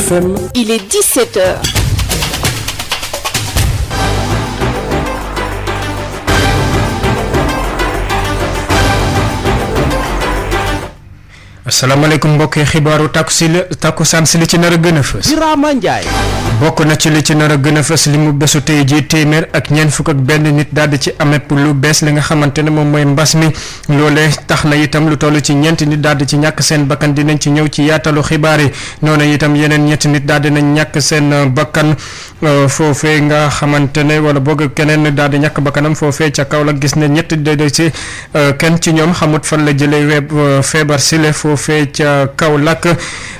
FM. Il est 17h. asalaamaaleykum mbokki xibaaru takkusaan si li ci nar a gën a fës. Birama Ndiaye. bokk na ci li ci nar a gën a fës li mu bésu tey jii téeméer ak ñeent fukk ak benn nit daal di ci amee lu bees li nga xamante ne moom mooy mbas mi loolee tax na itam lu toll ci ñeenti nit daal di ci ñàkk seen bakkan dinañ ci ñëw ci yaatalu xibaar yi noonu itam yeneen ñetti nit daal di nañ ñàkk seen bakkan foofee nga xamante ne wala boog keneen daal di ñàkk bakkanam foofee ca Kaolack gis ne ñetti de ci kenn ci ñoom xamut fan la jëlee feebar si le foofee ca Kaolack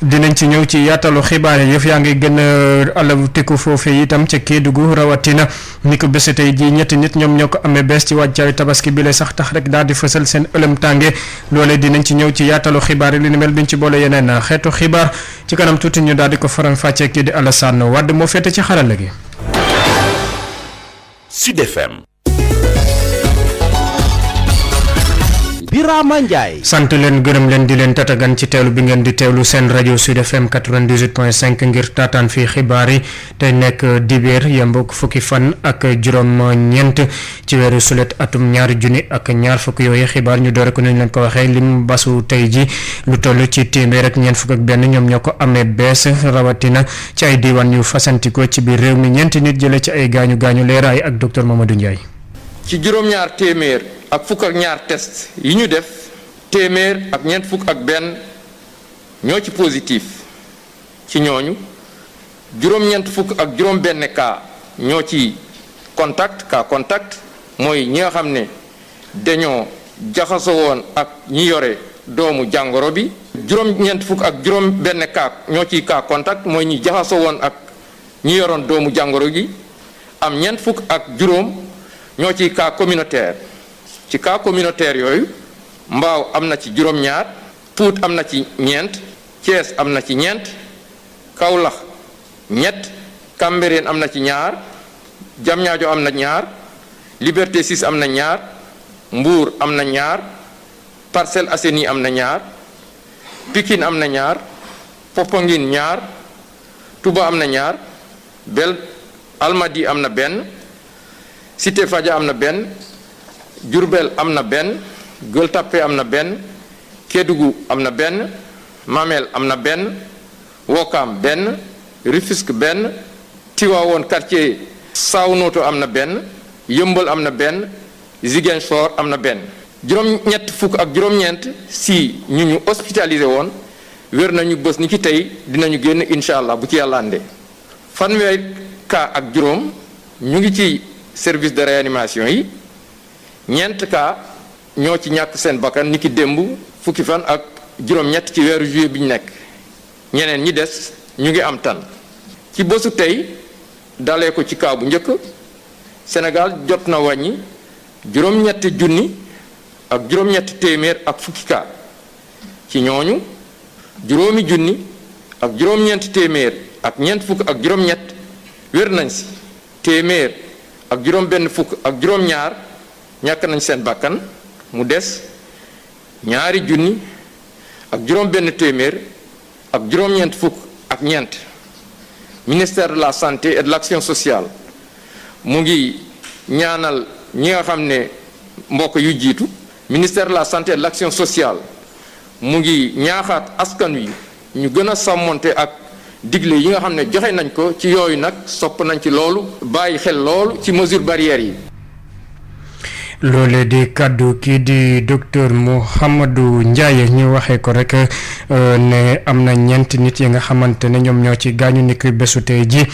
dinañ ci ñëw ci yaatalu xibaar yi yëf yaa ngi gën a alawtiku foofee itam ca Kédougou rawatina ni ko bési tey jii ñetti nit ñoom ñoo ko amee bees ci wàccaayu tabaski bi la sax tax rek daal di fësal seen ëlëm tànge loolee dinañ ci ñëw ci yaatalu xibaar yi li ni mel duñ ci boole yeneen xeetu xibaar ci kanam tuuti ñu daal di ko faram fàccee kii di Alassane Wade moo féete ci xarala gi. Sud FM. Birama Ndiaye. sant leen gërëm leen di leen tatagan ci teewlu bi ngeen di teewlu seen rajo Sud FM 98.5 ngir taataan fii xibaar yi tey nekk dibéer yemboog fukki fan ak juróom-ñeent ci weeru sulet atum ñaari junni ak ñaar fukk yooyu xibaar ñu doore ko nañ leen ko waxee lim basu tey ji lu toll ci téeméer ak ñeent fukk ak benn ñoom ñoo ko amee bees rawatina ci ay diiwaan yu fasantikoo ci biir réew mi ñeenti nit jële ci ay gaañu leeraay ak docteur Mamadou Ndiaye. ci juróom-ñaar téeméer ak fukk ak ñaar test yi ñu def téeméer ak ñeent fukk ak benn ñoo ci positif ci ñooñu juróom-ñeent fukk ak juróom-benn cas ñoo ci contact mooy ñi nga xam ne dañoo jaxasoo woon ak ñi yore doomu jàngoro bi juróom-ñeent fukk ak juróom-benn cas ñoo ciy cas contact mooy ñi jaxasoo woon ak ñi yoroon doomu jàngoro gi am ñeent fukk ak juróom ñoo ci cas communautaire ci cas communautaire yooyu Mbao am na ci juróom-ñaar Pout am na ci ñeent Thiès am na ci ñeent Kaolack ñett Cambérène am na ci ñaar Diamniadio am na ñaar Liberté 6 am na ñaar Mbour am na ñaar Parcelles Assainies am na ñaar Pikine am na ñaar Popenguine ñaar Touba am na ñaar Almadies am na benn Cité Fadia am na benn Diourbel am na benn Gueule Tapée am na benn Kédougou am na benn Mamel am na benn Ouakam benn Rufisque benn Tivaouane quartier Saonoto am na benn Yeumbeul am na benn Ziguinchor am na benn juróom-ñett fukk ak juróom-ñeent si ñu hospitalisé woon wér nañu bés ni ki tey dinañu génn incha allah bu ci yàlla àndee fanweeri cas ak juróom ñu ngi ci service de réanimation yi ñeent cas ñoo ci ñàkk seen bakkan ni ki démb fukki fan ak juróom-ñett ci weeru juillet bi ñu nekk ñeneen ñi des ñu ngi am tan ci bésu tey dalee ko ci cas bu njëkk Sénégal jot na wàññi juróom-ñetti junni ak juróom-ñetti téeméer ak fukki cas ci ñooñu juróomi junni ak juróom-ñeenti téeméer ak ñeent fukk ak juróom-ñett wér nañ si téeméer ak juróom benn fukk ak juróom-ñaar ñàkk nañ seen bakkan mu des ñaari junni ak juróom benn téeméer ak juróom-ñeent fukk ak ñeent ministère de la santé et de l'action sociale mu ngi ñaanal ñi nga xam ne mbokk yu jiitu ministère de la santé et de l'action sociale mu ngi ñaaxaat askan wi ñu gën a sàmmonte ak digle yi nga xam ne joxe nañ ko ci yooyu nag sopp nañ ci loolu bàyyi xel loolu ci mesure barrières yi. loolee di kàddu kii di docteur Mouhamadou Ndiaye ñu waxee ko rek ne am na ñeenti nit yi nga xamante ne ñoom ñoo ci gaañu ni ki bésu tey ji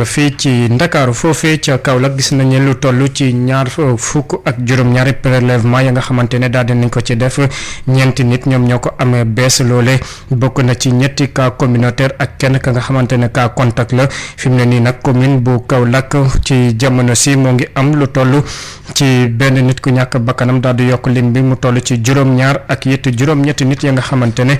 fii ci Ndakaaru foofee ca Kaolack gis nañu lu toll ci ñaar fukk ak juróom-ñaari prélèvement ya nga xamante ne daal dinañ ko ci def ñeenti nit ñoom ñoo ko amee bees loole bokk na ci ñetti cas communautaire ak kenn ka nga xamante ne cas contact la fi mu ne nii nag commune bu Kaolack ci jamono si moo ngi am lu toll ci benn nit ku ñàkk bakkanam daal di yokk lim bi mu toll ci juróom-ñaar ak juróom-ñetti nit ya nga xamante ne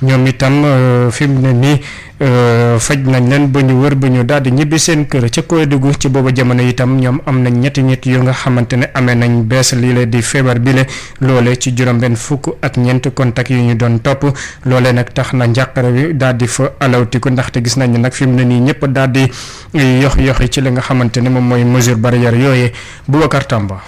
ñoom itam fi mu ne nii faj nañ leen ba ñu wër ba ñu daal di ñibbi seen kër ca Kédougou ci booba jamono itam ñoom am nañ ñetti nit yu nga xamante ne amee nañ bees lii la di feebar bi le loole ci juróom-benn fukk ak ñeent contact yu ñu doon topp loole nag tax na njàqare bi daal di fa alawtiku ndaxte gis nañ ne nag fi mu ne nii ñëpp daal di yoxi ci li nga xamante ne moom mooy mesure barrière yooyee Boubacar Tamba.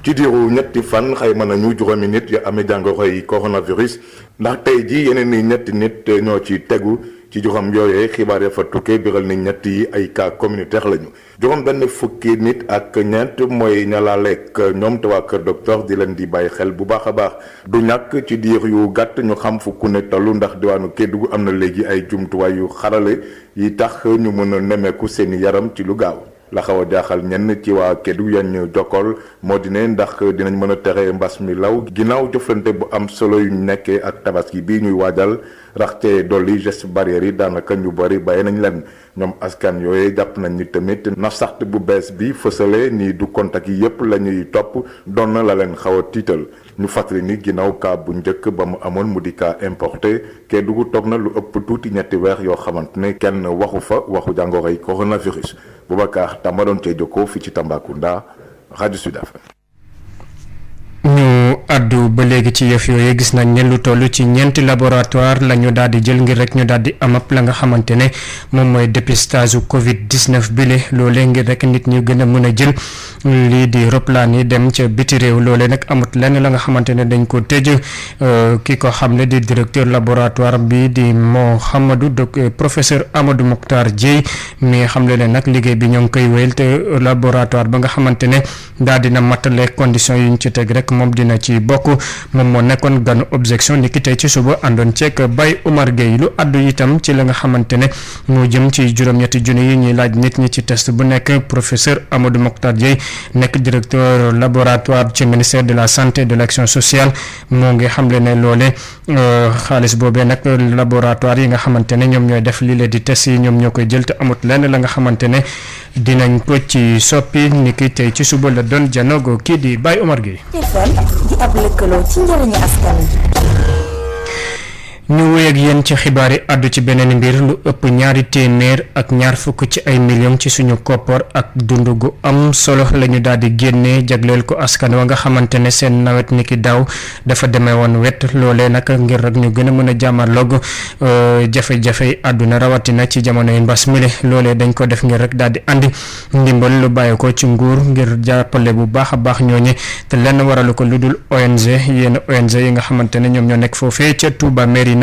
ci diiru ñetti fan xayma nañu juróomi nit yu amee jàngoro yi coronavirus ndax tey ji yeneen ni ñetti nit ñoo ci tegu ci juróom yooyee xibaar ya fa tukkee biral ni ñett yi ay cas communautaire lañu juróom benn fukki nit ak ñeent mooy ñalaaleek ñoom te waa Kër Docteur di leen di bàyyi xel bu baax a baax du ñàkk ci diir yu gàtt ñu xam fu ku ne tollu ndax diwaanu Kédougou am na léegi ay jumtuwaay yu xarale yi tax ñu mën a nemmeeku seeni yaram ci lu gaaw la xaw a jaaxal ñenn ci waa Kédougou yañ jokkool moo di ne ndax dinañ mën a tere mbas mi law ginnaaw jëflante bu am solo yu nekkee ak tabaski bi ñuy waajal raxte dolli geste barrière yi daanaka ñu bari bàyyi nañ leen ñoom askan yooyu jàpp nañ ni tamit na saxt bu bees bi fësale ni du contact yi yépp la ñuy topp doon na la leen xaw a tiital ñu fàttali ni ginnaaw cas bu njëkk ba mu amoon mu di cas importé Kédougou toog na lu ëpp tuuti ñetti weer yoo xamante ne kenn waxu fa waxu jàngoroy coronavirus Boubacar Tamba doon cee jokkoo fii ci Tambacounda rajo Sud FM. ñu addu ba léegi ci yëf yooyu gis nañ ne lu toll ci ñeenti laboratoire la ñu daal di jël ngir rek ñu daal di am la nga xamante ne moom mooy dépistage Covid 19 bile loolee ngir rek nit ñi gën a mën a jël lii di roplaan yi dem ca biti réew loolee nag amut lenn la nga xamante ne dañ ko tëj ki ko xam ne di directeur laboratoire bi di Mohamadou professeur Amadou Mokhtar Dieye mi xam le ne nag liggéey bi ñoo ngi koy wéyal te laboratoire ba nga xamante ne daal dina matale conditions yi ñu ci teg rek moom dina ci bokk moom moo nekkoon ganu objection ni ki tey ci suba àndoon ceeg Baye Omar Gueye lu addu itam ci la nga xamante ne moo jëm ci juróom-ñetti junni yi ñuy laaj nit ñi ci test bu nekk professeur Amadou Mokhtar Dieye nekk directeur laboratoire ci ministère de la santé et de l'action sociale moo ngi xamle ne loole xaalis boobee nag laboratoire yi nga xamante ne ñoom ñooy def lii la di test yi ñoom ñoo koy jël te amut lenn la nga xamante ne dinañ ko ci soppi ni ki tey ci suba la doon janogo kii di Baye Omar Gueye di ab lëkkaloo ci njëriñu askan ñu wéy ak yéen ci xibaar yi àddu ci beneen mbir lu ëpp ñaari téeméer ak ñaar fukk ci ay millions ci suñu koppar ak dund gu am solo la ñu daal di génnee jagleel ko askan wa nga xamante ne seen nawet ni ki daaw dafa demee woon wet loolee nag ngir rek ñu gën a mën a jàmmarloog jafe-jafe àdduna rawatina ci jamonoy mbas mi loolee dañ ko def ngir rek daal di andi ndimbal lu bàyyi ko ci nguur ngir jàppale bu baax a baax ñooñe te lenn waralu ko lu dul ONG yenn ONG yi nga xamante ne ñoom ñoo nekk foofee ca Touba Mérina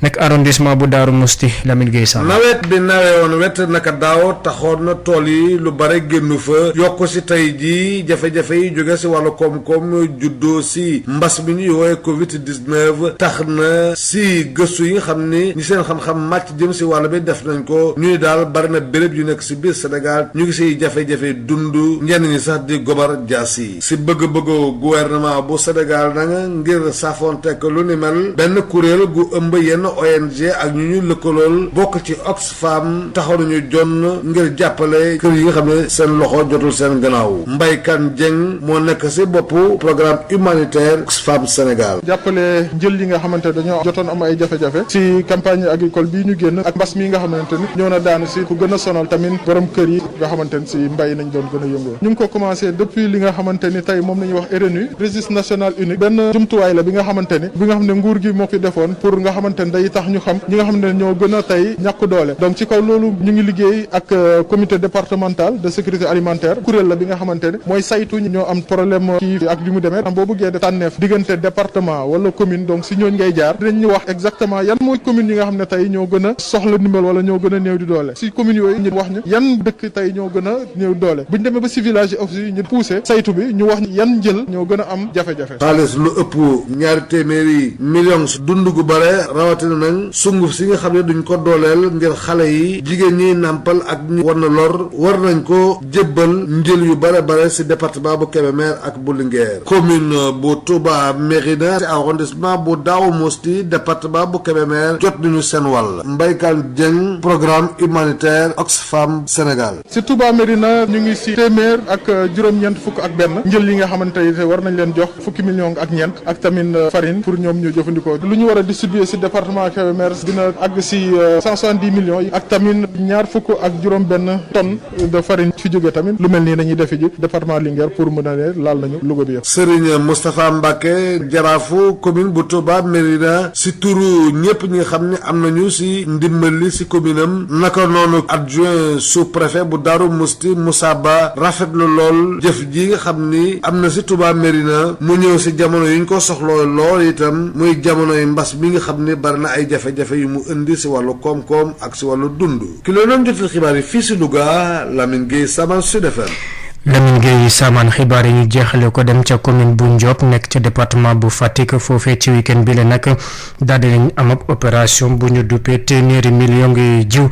nekk arrondissement bu Daaru Musti Lamine Gueye Sall nawet bi nawee woon wet naka daaw taxoon na tool yi lu bare génnu fa yokk si tey ji jafe-jafe yi jóge si wàllu koom-koom juddoo si mbas bi ñuy woowe Covid 19 tax na si gëstu yi nga xam ni ñi seen xam-xam màcc jëm si wàll bi def nañ ko ñu ni daal bari na béréb yu nekk si biir Sénégal ñu ngi siy jafe-jafe dund ñenn ñi sax di gobar jaas yi si bëgg-bëggu gouvernement bu Sénégal nanga ngir saafoonteek lu ni mel benn kuréel gu ëmb yenn ONG ak ñu ñu lëkkalool bokk ci Oxfam taxaw nañu jonn ngir jàppale kër yi nga xam ne seen loxo jotul seen gannaaw Mbaye Kane Dieng moo nekk si boppu programme humanitaire Oxfam Sénégal. jàppale njël yi nga xamante ne dañoo jotoon am ay jafe-jafe ci campagne agricole bii ñu génn ak mbas mi nga xamante ni ñëw na daanu si ku gën a sonal tamit borom kër yi nga xamante ni si mbay nañ doon gën a yëngoo ñu ngi ko commencé depuis li nga xamante ni tey moom la ñuy wax RNU registre national unique benn jumtuwaay la bi nga xamante ni bi nga xam ne nguur gi moo fi defoon pour nga xamante ne day tax ñu xam ñi nga xam ne ñoo gën a tey ñàkk doole donc ci kaw loolu ñu ngi liggéey ak comité départemental de sécurité alimentaire kuréel la bi nga xamante ne mooy saytu ñoo am problème kii ak li mu demee am boo bëggee def tànneef diggante département wala commune donc si ñooñ ngay jaar dinañ ñu wax exactement yan mooy commune yi nga xam ne tey ñoo gën a soxla ndimbal wala ñoo gën a néew di doole si commune yooyu ñu wax ñu yan dëkk tey ñoo gën a néew doole bu ñu demee ba si village yi aussi ñu poussé saytu bi ñu wax ñu yan njël ñoo gën a am jafe-jafe xaalis lu ëpp ñaari téeméeri millions dund gu bare rawatina nag sunguf si nga xam ne duñ ko dooleel ngir xale yi jigéen ñi nàmpal ak ñi war na lor war nañ ko jébbal njël yu bare bare si département bu Kébémer ak bu Linguère commune bu Touba Mérina si arrondissement bu Daaru Musti département bu Kébémer jot nañu seen wàll Mbaye Kane Dieng programme humanitaire Oxfam Sénégal. si Touba Mérina ñu ngi si téeméer ak juróom-ñeent fukk ak benn njël yi nga xamante ne war nañ leen jox fukki millions ak ñeent ak tamit farine pour ñoom ñu jëfandikoo lu ñu war a distribuer distribué si département Kébémer dina àgg si 170 millions ak tamit ñaar fukk ak juróom-benn tonnes de farine fi jóge tamit lu mel nii dañuy defi ji département Linguère pour mën a ne laal nañu Louga bi yëpp. Serigne Moustapha Mbacké jaraafu commune bu Touba Mérina si turu ñëpp ñi nga xam ne am nañu si ndimbali si commune am naka noonu adjoint sous-préfet bu Darou Mousti Moussa Ba rafetlu lool jëf ji nga xam ni am na si Touba Mérina mu ñëw si jamono yi ñu ko soxloo lool itam muy jamono yi mbas mi nga xam ne bari na ay jafe-jafe yu mu indi si wàllu koom-koom ak si wàllu dund ki loo doon jotal xibaar yi fii si Louga Lamine Gueye Saman Sud FM. Lamine Gueye Saman xibaar yi ñu jeexale ko dem ca commune bu Ndiop nekk ca département bu Fatick foofee ci week-end bi la nag daal di nañ am ab opération bu ñu duppee téeméeri million ngi jiw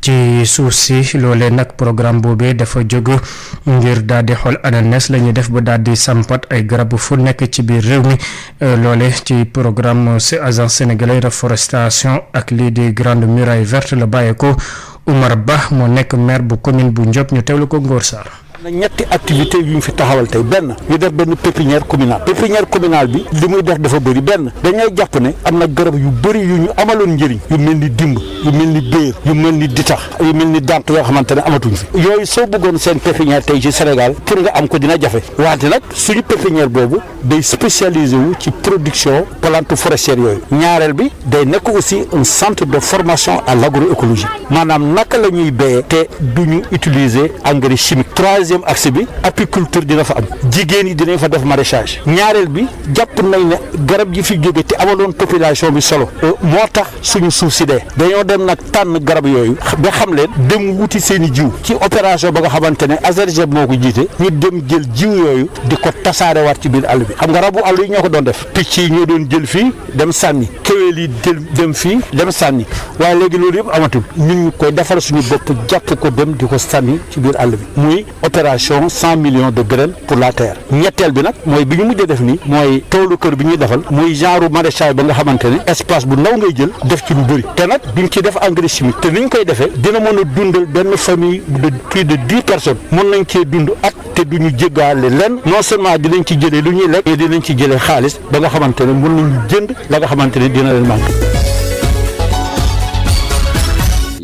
ci suuf si loolee nag programme boobee dafa jóg ngir daal di xool ananes la ñuy def ba daal di sampat ay garab fu nekk ci biir réew mi loole ci programme agence sénégalaise de reforestation ak lii di grande muraille verte la bàyyeeko Oumar Ba moo nekk maire bu commune bu Ndiop ñu teewlu ko Ngor Sarr. na ñetti activité yu ñu fi taxawal tey benn ñu def benn pépinière communale bi li muy def dafa bëri benn dañay jàpp ne am na garab yu bëri yu ñu amaloon njëriñ yu mel ni dimb yu mel ni béer yu mel ni ditax yu mel ni dànk yoo xamante ne amatuñ fi yooyu soo bëggoon seen pépinière tey ci Sénégal pour nga am ko dina jafe wante nag suñu pépinière boobu day spécialisé wu ci production plante forestière yooyu ñaareel bi day nekk aussi un centre de formation à l'agroécologie maanaam naka la ñuy béyee te duñu utiliser engrais chimique troisième axe bi apiculture dina fa am jigéen yi dinañ fa def maraîchage ñaareel bi jàpp nañ ne garab yi fi jóge te amaloon population bi solo moo tax suñu suuf si dee dañoo dem nag tànn garab yooyu ba xam leen dem wuti seen i jiw ci opération ba nga xamante ne ASRGEB moo ko jiite ñu dem jël jiw yooyu di ko tasaarewaat ci biir àll bi xam nga rabu àll yi ñoo ko doon def picc yi ñoo doon jël fii dem sànni kéwél yi dem fii dem sànni waaye léegi loolu yëpp amatul ñun ñu koy defal suñu bopp jàpp ko dem di ko sànni ci biir àll bi muy opération 100 millions de graines pour la terre ñetteel bi nag mooy bi ñu mujjee def nii mooy toolu kër bi ñuy defal muy genre maraîchage ba nga xamante ne espace bu ndaw ngay jël def ci lu bëri te nag duñ ci def engrais chimique te niñ koy defee dina mën a dundal benn famille de plus de 10 personnes mën nañ cee dund at te duñu jéggaale lenn non seulement dinañ ci jëlee lu ñuy lekk mais dinañ ci jëlee xaalis ba nga xamante ne mën nañu jënd la nga xamante ne dina leen manqué.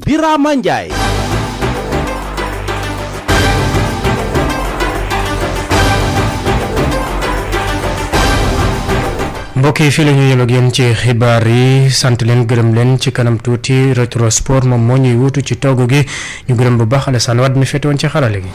Birama Ndiaye. mbokk yi fii la ñu yem ak yéen ci xibaar yi sant leen gërëm leen ci kanam tuuti Retro Sport moom moo ñuy wuutu ci togg gi ñu gërëm bu baax Alassane Wade mi féetewoon ci xarale gi.